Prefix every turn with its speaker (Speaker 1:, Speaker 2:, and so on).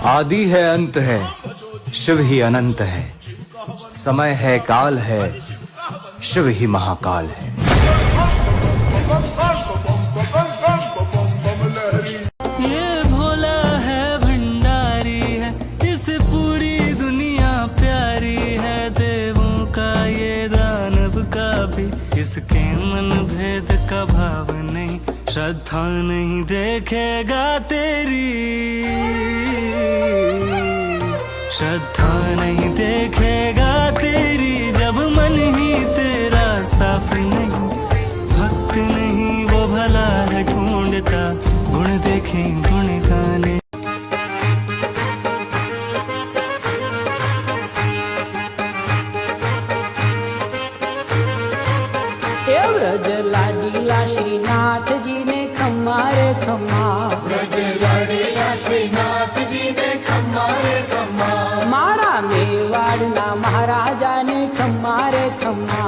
Speaker 1: आदि है अंत है, शिव ही अनंत है। समय है काल है, शिव ही महाकाल है।
Speaker 2: ये भोला है भंडारी है, इसे पूरी दुनिया प्यारी है। देवों का ये दानव का भी इसके मन भेद का भाव नहीं। श्रद्धा नहीं देखेगा तेरी, श्रद्धा नहीं देखेगा तेरी, जब मन ही तेरा साफ नहीं। भक्त नहीं वो भला है ढूंढता, गुण देखें गुण गाने।
Speaker 3: व्रज लाडीला श्रीनाथ जी ने खम्मा रे खम्मा,
Speaker 4: व्रज लाडीला श्रीनाथ जी ने खम्मा रे खम्मा।
Speaker 3: मारा मेवाड़ना महाराजा ने खम्मा रे खम्मा।